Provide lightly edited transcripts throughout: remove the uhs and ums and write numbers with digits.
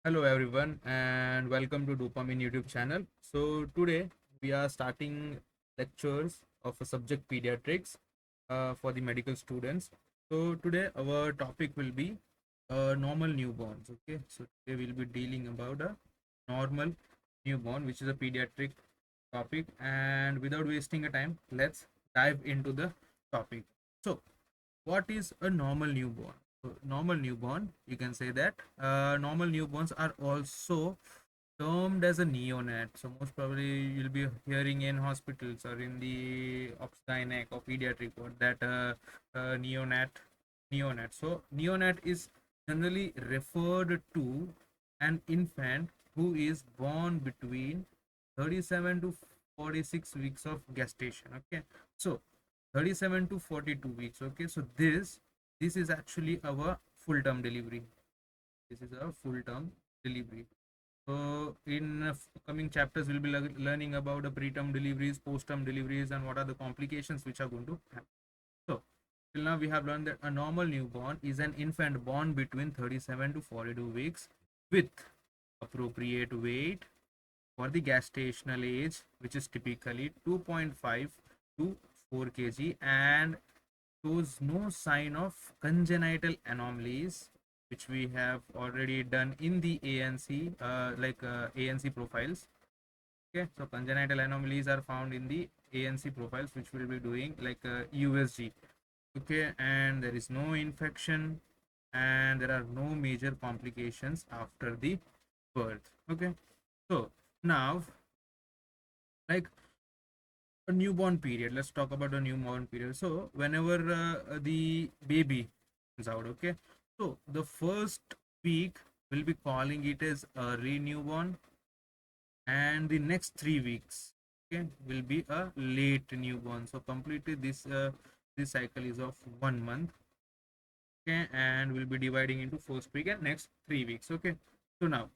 Hello everyone and welcome to Dopamine YouTube channel. So today we are starting lectures of a subject pediatrics for the medical students. So today our topic will be normal newborns. Okay, so today we'll be dealing about a normal newborn, which is a pediatric topic. And without wasting a time, let's dive into the topic. So what is a normal newborn? So normal newborn, you can say that normal newborns are also termed as a neonate. So most probably you'll be hearing in hospitals or in the obstetric or pediatric ward that neonate. So neonate is generally referred to an infant who is born between 37 to 46 weeks of gestation. Okay, so 37 to 42 weeks. Okay, so this is actually our full term delivery. This is a full term delivery. So in coming chapters we'll be learning about the preterm deliveries, post term deliveries, and what are the complications which are going to happen. So till now we have learned that a normal newborn is an infant born between 37 to 42 weeks with appropriate weight for the gestational age, which is typically 2.5 to 4 kg, and shows no sign of congenital anomalies, which we have already done in the ANC, ANC profiles. Okay, so congenital anomalies are found in the ANC profiles, which we'll be doing like USG. Okay, and there is no infection and there are no major complications after the birth. Okay, so now, like, a newborn period, let's talk about a newborn period. So whenever the baby comes out, okay, so the first week we'll be calling it as early newborn, and the next 3 weeks, okay, will be a late newborn. So completely this cycle is of 1 month. Okay, and we'll be dividing into first week and next 3 weeks. Okay, so now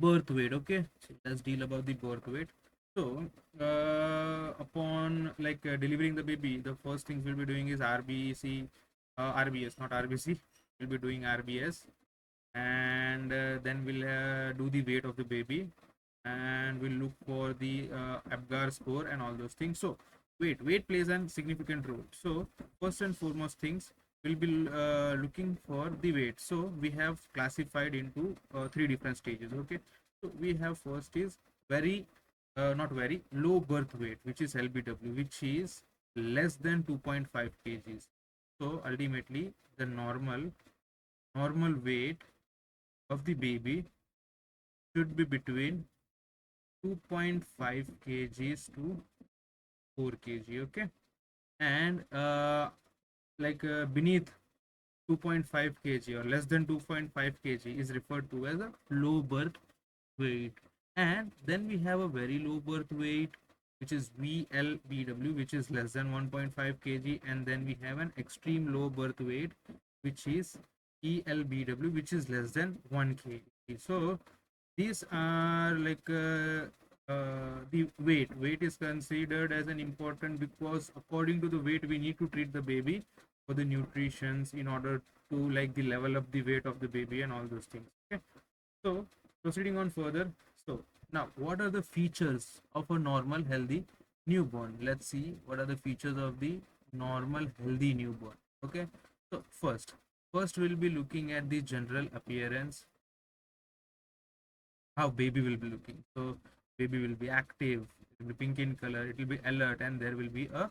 birth weight. Okay, so let's deal about the birth weight. So upon delivering the baby, the first things we'll be doing is RBS, not RBC. We'll be doing RBS, and then we'll do the weight of the baby, and we'll look for the Apgar score and all those things. So weight plays a significant role. So first and foremost things, we'll be looking for the weight. So we have classified into three different stages. Okay, so we have first is very not very low birth weight, which is LBW, which is less than 2.5 kgs. So ultimately the normal weight of the baby should be between 2.5 kgs to 4 kg. Okay, and beneath 2.5 kg or less than 2.5 kg is referred to as a low birth weight. And then we have a very low birth weight, which is VLBW, which is less than 1.5 kg, and then we have an extreme low birth weight, which is ELBW, which is less than 1 kg. So these are the weight is considered as an important, because according to the weight we need to treat the baby for the nutritions in order to like the level up the weight of the baby and all those things. Okay, so proceeding on further. So now what are the features of a normal healthy newborn? Let's see what are the features of the normal healthy newborn. Okay, so first we'll be looking at the general appearance, how baby will be looking. So baby will be active, it will be pink in color, it will be alert, and there will be a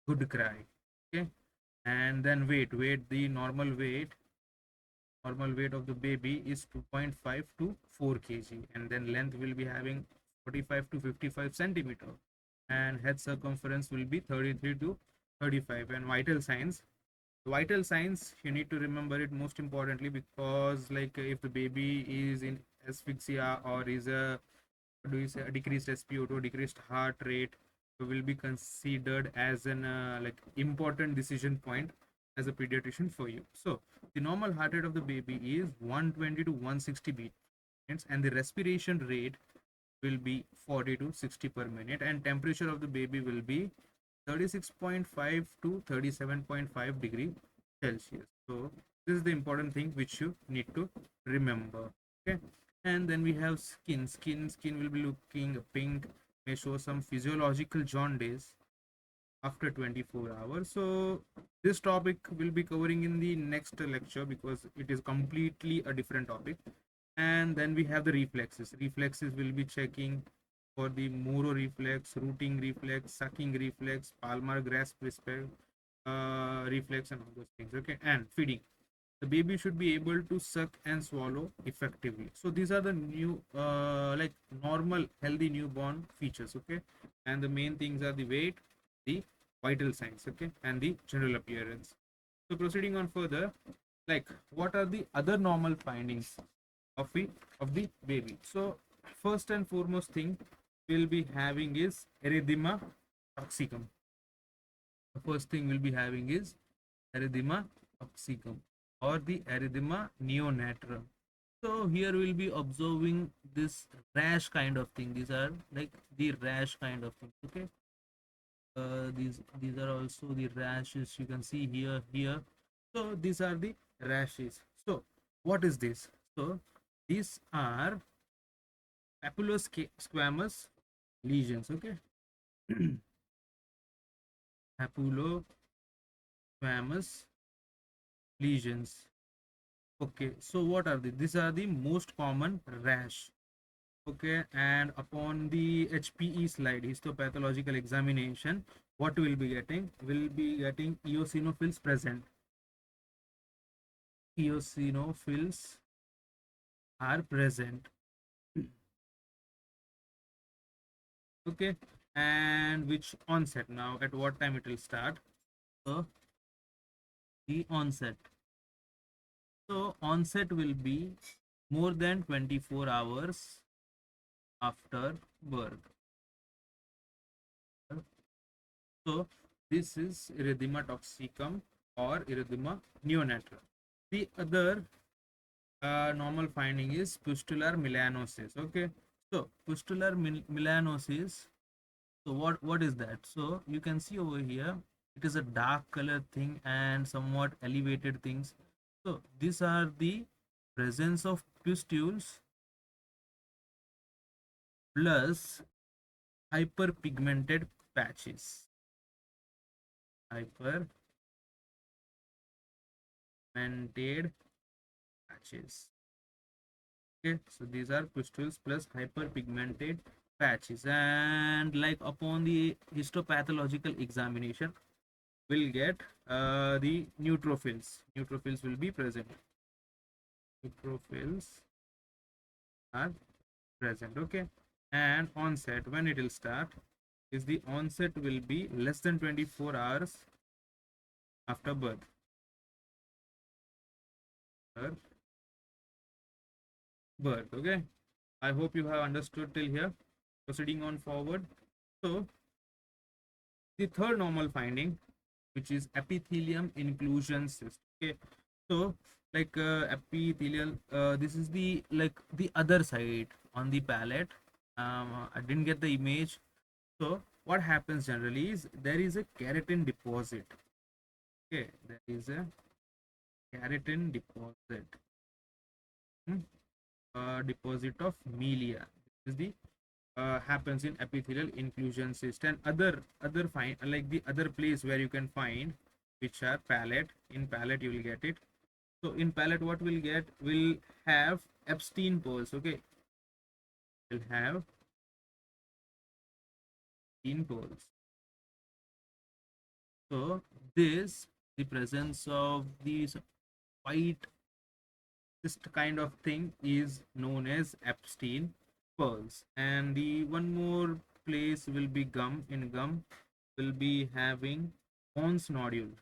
good cry. Okay, and then weight, the normal weight of the baby is 2.5 to 4 kg, and then length will be having 45 to 55 centimeter, and head circumference will be 33 to 35. And vital signs you need to remember it most importantly, because like if the baby is in asphyxia or is a, do you say, a decreased SpO2, decreased heart rate, will be considered as an important decision point as a pediatrician for you. So the normal heart rate of the baby is 120 to 160 beats, and the respiration rate will be 40 to 60 per minute, and temperature of the baby will be 36.5 to 37.5 degree Celsius. So this is the important thing which you need to remember. Okay, and then we have skin will be looking pink, may show some physiological jaundice after 24 hours. So this topic will be covering in the next lecture because it is completely a different topic. And then we have the reflexes will be checking for the Moro reflex, rooting reflex, sucking reflex, palmar grasp reflex, and all those things. Okay, and feeding, the baby should be able to suck and swallow effectively. So these are the new like normal healthy newborn features. Okay, and the main things are the weight, the vital signs, okay, and the general appearance. So proceeding on further, like what are the other normal findings of the baby? So first and foremost thing we'll be having is erythema toxicum. The first thing we'll be having is erythema toxicum or the erythema neonatrum. So here we'll be observing this rash kind of thing. These are like the rash kind of thing. Okay. These are also the rashes you can see here. So these are the rashes. So what is this? So these are papulosquamous lesions. Okay. Papulosquamous lesions. Okay, so what are these are the most common rash. Okay, and upon the HPE slide, histopathological examination, what we'll be getting? We'll be getting eosinophils present. Eosinophils are present. Okay, and which onset now? At what time it will start? So the onset. So onset will be more than 24 hours after birth. So this is erythema toxicum or erythema neonatrum. The other normal finding is pustular melanosis. Okay, so pustular melanosis. So what is that? So you can see over here, it is a dark color thing and somewhat elevated things. So these are the presence of pustules plus hyperpigmented patches. Hyperpigmented patches. Okay, so these are pustules plus hyperpigmented patches, and like upon the histopathological examination we'll get the neutrophils will be present. Neutrophils are present. Okay, and onset, when it will start, is the onset will be less than 24 hours after birth. Okay, I hope you have understood till here. Proceeding on forward. So the third normal finding, which is epithelium inclusion cyst. Okay, so like epithelial, this is the like the other side on the palate. I didn't get the image. So what happens generally is there is a keratin deposit. Okay, there is a keratin deposit. Hmm? Deposit of milia. This is the happens in epithelial inclusion cyst, and other find like the other place where you can find, which are palate. In palate you will get it. So in palate what we'll get, will have Epstein pearls. Okay, will have Epstein pearls. So this, the presence of these white cyst kind of thing is known as Epstein pearls. And the one more place will be gum. In gum will be having Pons nodule.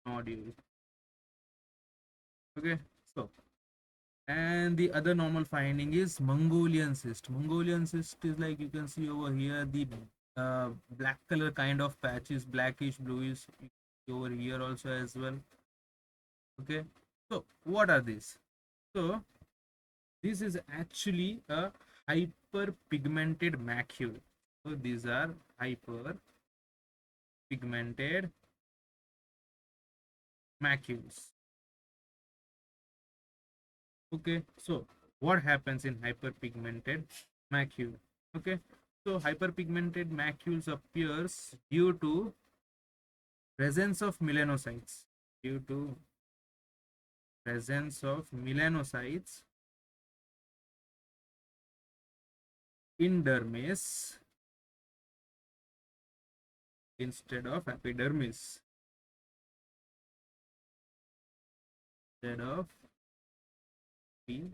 Nodule. Okay, so and the other normal finding is Mongolian cyst. Mongolian cyst is like you can see over here, the black color kind of patches, blackish bluish over here also as well. Okay, so what are these? So this is actually a hyperpigmented macule. So these are hyperpigmented macules. Okay, so what happens in hyperpigmented macule? Okay, so hyperpigmented macules appears due to presence of melanocytes, due to presence of melanocytes in dermis instead of epidermis, instead of epidermis.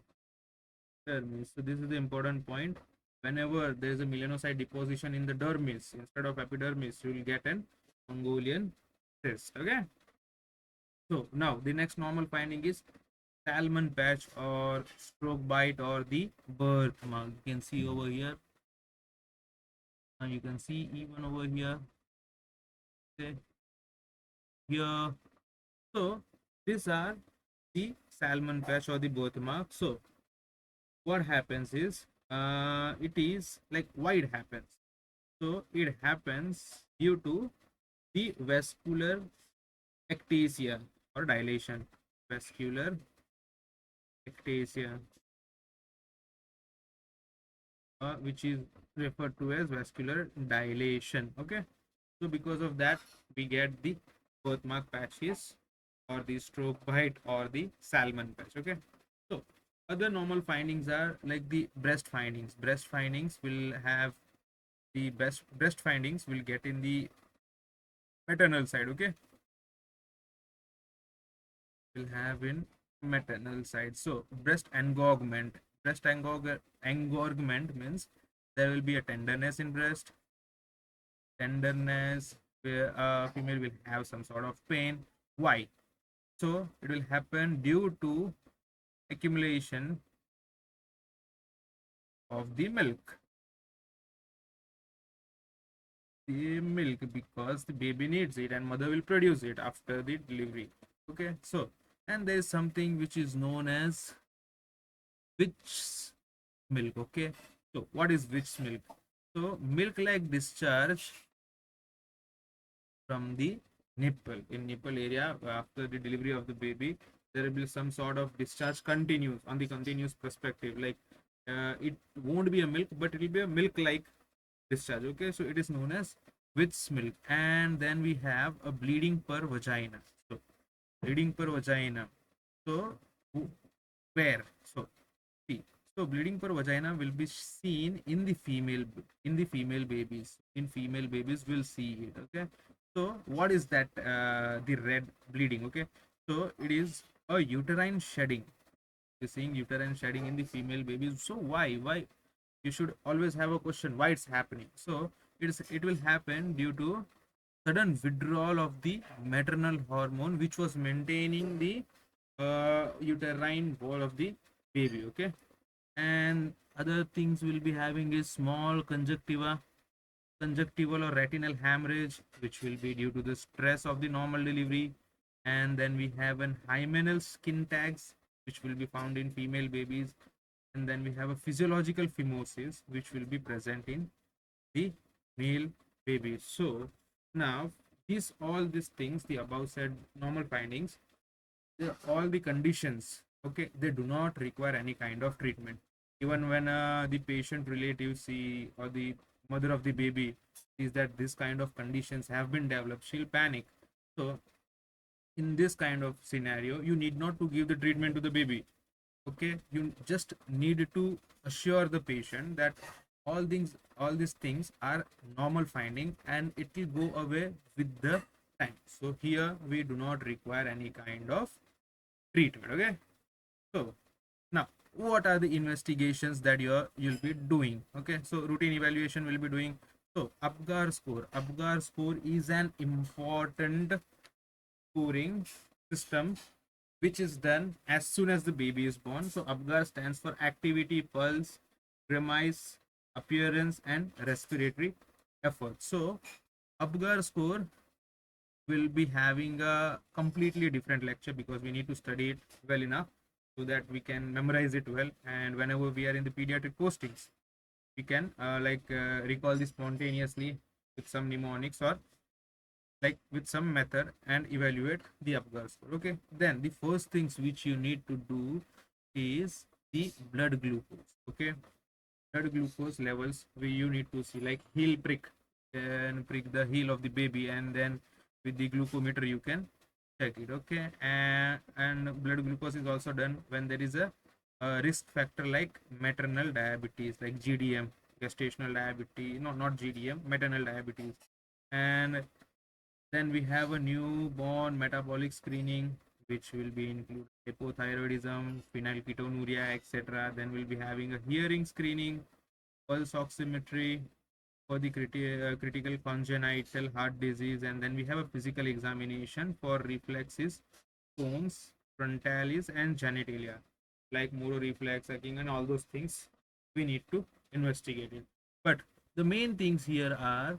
So this is the important point. Whenever there is a melanocyte deposition in the dermis instead of epidermis, you will get an Mongolian cyst. Okay. So now the next normal finding is salmon patch or stroke bite or the birthmark. You can see over here. You can see even over here. Okay, here. So these are the salmon patch or the birthmark. So what happens is it is like why it happens. So it happens due to the vascular ectasia or dilation. Vascular ectasia, which is referred to as vascular dilation. Okay, so because of that we get the birthmark patches or the stroke bite or the salmon patch. Okay, so other normal findings are like the breast findings. Breast findings will have the best breast findings will get in the maternal side. Okay, will have in maternal side. So breast engorgement. Engorgement means there will be a tenderness in breast. Tenderness where a female will have some sort of pain. Why? So it will happen due to accumulation of the milk. The milk, because the baby needs it and mother will produce it after the delivery. Okay, so and there is something which is known as witch's milk. Okay, so what is witch's milk? So milk like discharge from the nipple, in nipple area after the delivery of the baby, there will be some sort of discharge continues on the continuous perspective, like it won't be a milk but it will be a milk like discharge. Okay, so it is known as witch's milk. And then we have a bleeding per vagina. So bleeding per vagina, so where, so see, so bleeding per vagina will be seen in the female babies. In female babies will see it. Okay, so what is that? The red bleeding. Okay, so it is a uterine shedding. You're seeing uterine shedding in the female babies. So why you should always have a question why it's happening. So it will happen due to sudden withdrawal of the maternal hormone which was maintaining the uterine wall of the baby. Okay, and other things we'll be having is small conjunctival or retinal hemorrhage, which will be due to the stress of the normal delivery. And then we have an hymenal skin tags, which will be found in female babies. And then we have a physiological phimosis, which will be present in the male babies. So now these all these things, the above said normal findings, all the conditions, okay, they do not require any kind of treatment. Even when the patient relatives see or the mother of the baby sees that this kind of conditions have been developed, she'll panic. So in this kind of scenario you need not to give the treatment to the baby. Okay, you just need to assure the patient that all these things are normal finding and it will go away with the time. So here we do not require any kind of treatment. Okay, so now what are the investigations that you'll be doing? Okay, so routine evaluation will be doing. So Apgar score is an important scoring system which is done as soon as the baby is born. So Apgar stands for activity, pulse, premise, appearance and respiratory effort. So Apgar score will be having a completely different lecture because we need to study it well enough so that we can memorize it well, and whenever we are in the pediatric postings we can recall this spontaneously with some mnemonics or like with some method and evaluate the Apgar score. Okay, then the first things which you need to do is the blood glucose. Okay, blood glucose levels you need to see, like heel prick, and prick the heel of the baby, and then with the glucometer you can check it. Okay, and blood glucose is also done when there is a risk factor like maternal diabetes, like GDM, gestational diabetes, no, not GDM, maternal diabetes. And then we have a newborn metabolic screening, which will be include hypothyroidism, phenylketonuria, etc. Then we'll be having a hearing screening, pulse oximetry for the critical congenital heart disease, and then we have a physical examination for reflexes, pons, frontalis, and genitalia, like moro reflex, hacking, and all those things we need to investigate it. But the main things here are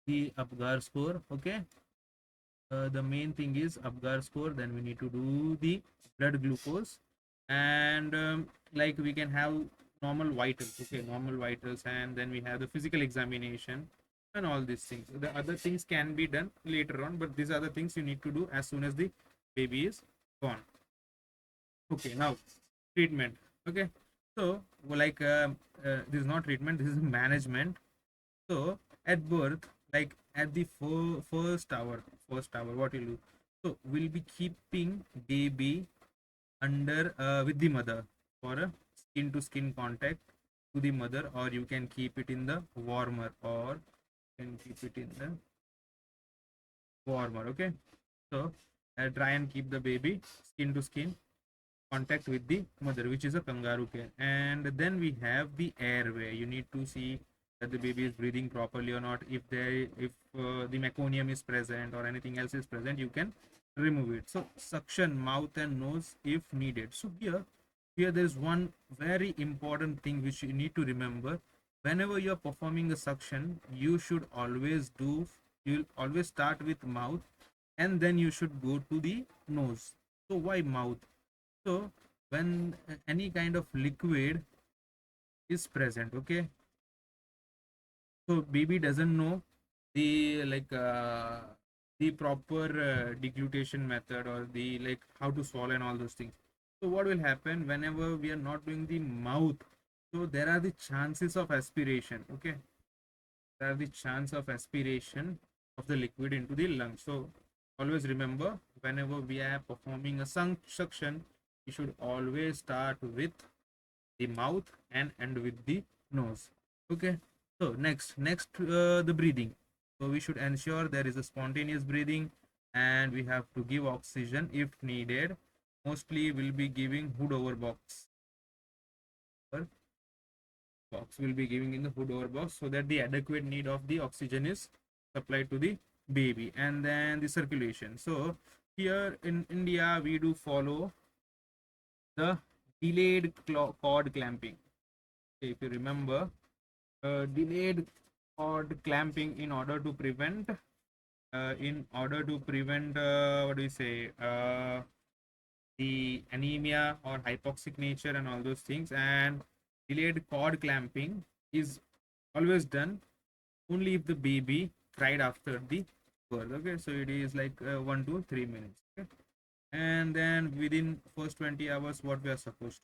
the Apgar score. Okay, the main thing is Apgar score. Then we need to do the blood glucose, and like we can have normal vitals. Okay, normal vitals, and then we have the physical examination and all these things. The other things can be done later on, but these are the things you need to do as soon as the baby is born. Okay, now treatment. Okay, so like this is not treatment, this is management. So at birth, like at the first hour, what you do? So we'll be keeping baby under with the mother for a skin to skin contact to the mother, or you can keep it in the warmer, or you can keep it in the warmer. Okay, so try and keep the baby skin to skin contact with the mother, which is a kangaroo care. And then we have the airway. You need to see that the baby is breathing properly or not. If the meconium is present or anything else is present, you can remove it. So suction mouth and nose if needed. So here there is one very important thing which you need to remember. Whenever you are performing a suction, you'll always start with mouth, and then you should go to the nose. So why mouth? So when any kind of liquid is present, okay, so baby doesn't know the the proper deglutation method, or the like how to swallow and all those things. So what will happen whenever we are not doing the mouth? So there are the chances of aspiration. Okay, there are the chance of aspiration of the liquid into the lungs. So always remember, whenever we are performing a suction, we should always start with the mouth and end with the nose. Okay, so next the breathing. So we should ensure there is a spontaneous breathing, and we have to give oxygen if needed. Mostly we'll be giving hood over box will be giving in the hood over box, so that the adequate need of the oxygen is supplied to the baby. And then the circulation. So here in India we do follow the delayed cord clamping. If you remember, delayed cord clamping in order to prevent what do you say, the anemia or hypoxic nature and all those things. And delayed cord clamping is always done only if the baby cried after the birth. Okay, so it is like 1 to 3 minutes. Okay, and then within first 20 hours, what we are supposed to,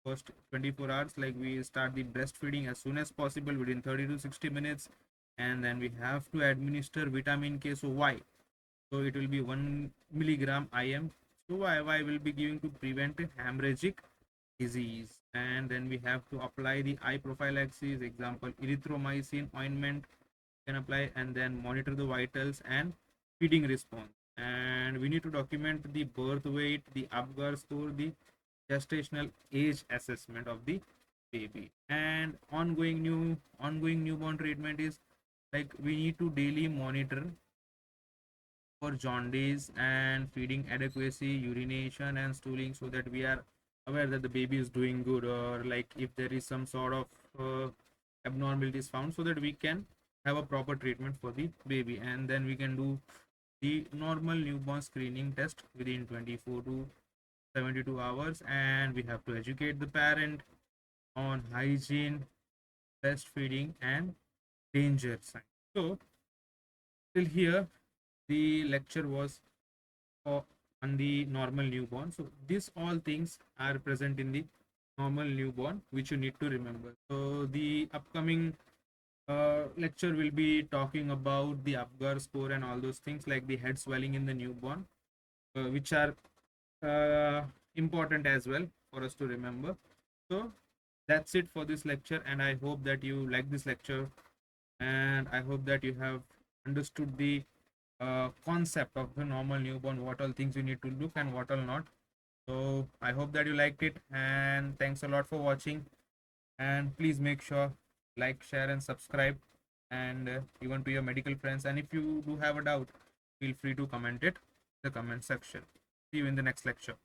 first 24 hours, like we start the breastfeeding as soon as possible within 30 to 60 minutes. And then we have to administer vitamin K. So why? So it will be 1 milligram IM. So why will be giving to prevent hemorrhagic disease. And then we have to apply the eye prophylaxis, example erythromycin ointment can apply, and then monitor the vitals and feeding response. And we need to document the birth weight, the Apgar score, the gestational age assessment of the baby. And ongoing newborn treatment is like we need to daily monitor for jaundice and feeding adequacy, urination and stooling, so that we are aware that the baby is doing good, or like if there is some sort of abnormalities found, so that we can have a proper treatment for the baby. And then we can do the normal newborn screening test within 24 to 72 hours. And we have to educate the parent on hygiene, breastfeeding and danger signs. So till here the lecture was on the normal newborn. So these all things are present in the normal newborn, which you need to remember. So the upcoming lecture will be talking about the Apgar score and all those things, like the head swelling in the newborn, which are important as well for us to remember. So that's it for this lecture, and I hope that you like this lecture, and I hope that you have understood the concept of the normal newborn, what all things you need to look and what all not. So I hope that you liked it, and thanks a lot for watching. And please make sure like, share, and subscribe, and even to your medical friends. And if you do have a doubt, feel free to comment it in the comment section. See you in the next lecture.